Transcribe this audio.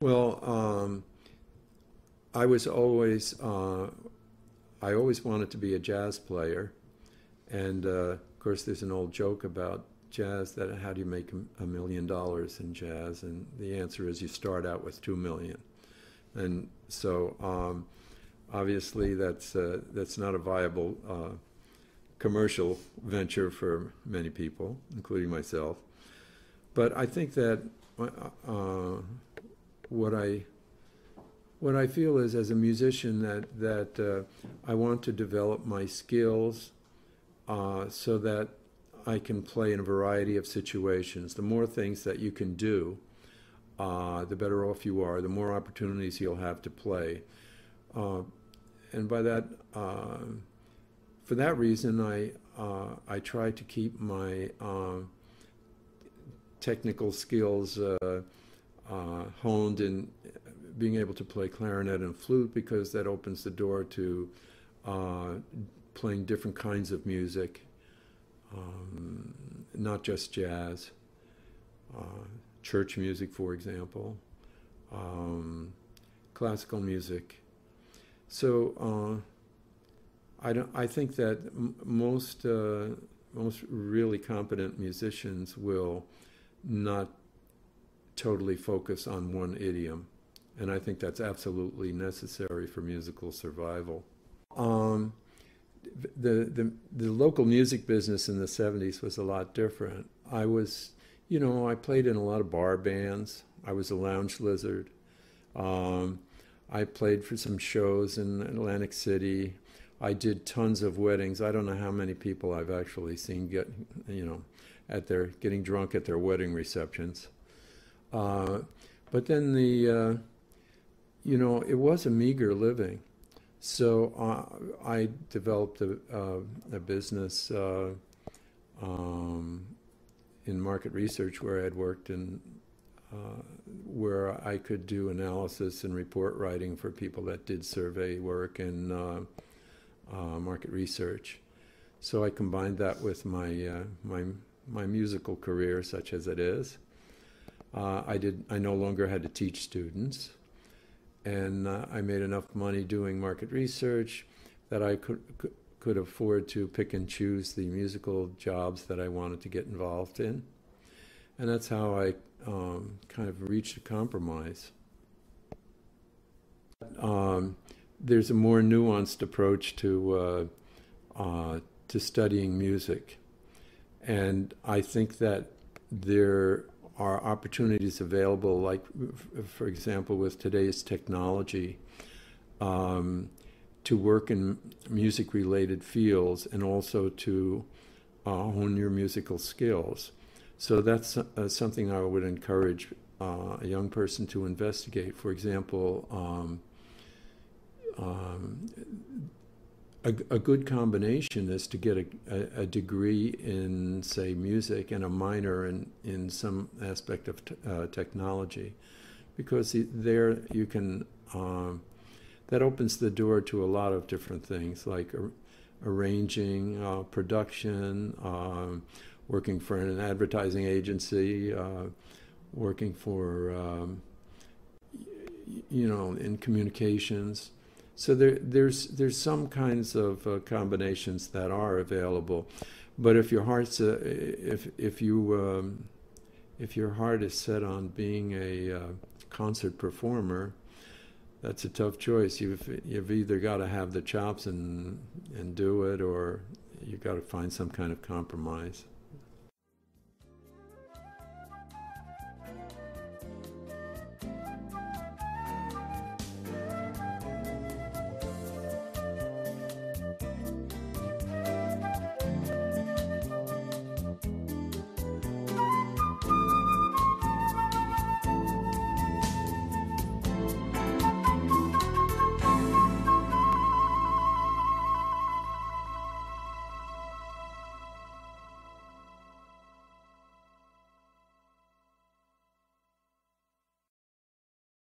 Well, I was always I always wanted to be a jazz player, and of course, there's an old joke about jazz that how do you make $1 million in jazz? And the answer is you start out with 2 million. And so obviously that's not a viable commercial venture for many people, including myself. But I think that what I what I feel is, as a musician, that I want to develop my skills so that I can play in a variety of situations. The more things that you can do, the better off you are. The more opportunities you'll have to play, uh, and by that, for that reason, I try to keep my technical skills honed in being able to play clarinet and flute, because that opens the door to uh, playing different kinds of music, not just jazz, uh, church music, for example, um, classical music. So I think that most really competent musicians will not totally focus on one idiom, and I think that's absolutely necessary for musical survival. Um, the local music business in the 70s was a lot different. I played in a lot of bar bands. I was a lounge lizard. Um, I played for some shows in Atlantic City. I did tons of weddings. I don't know how many people I've actually seen at their getting drunk at their wedding receptions. Uh, but then it was a meager living. So I developed a business um, in market research, where I had worked in, where I could do analysis and report writing for people that did survey work and market research. So I combined that with my musical career, such as it is. I no longer had to teach students, and I made enough money doing market research that I could afford to pick and choose the musical jobs that I wanted to get involved in, and that's how I kind of reached a compromise. Um, there's a more nuanced approach to studying music, and I think that there are opportunities available, like, for example, with today's technology, um, to work in music-related fields and also to hone your musical skills. So that's something I would encourage a young person to investigate. For example, um, a good combination is to get a degree in, say, music, and a minor in some aspect of technology, because there you can, that opens the door to a lot of different things, like arranging, production, working for an advertising agency, working for, in communications. So there's some kinds of combinations that are available, but if your heart's if your heart is set on being a concert performer, that's a tough choice. You've either got to have the chops and do it, or you've got to find some kind of compromise.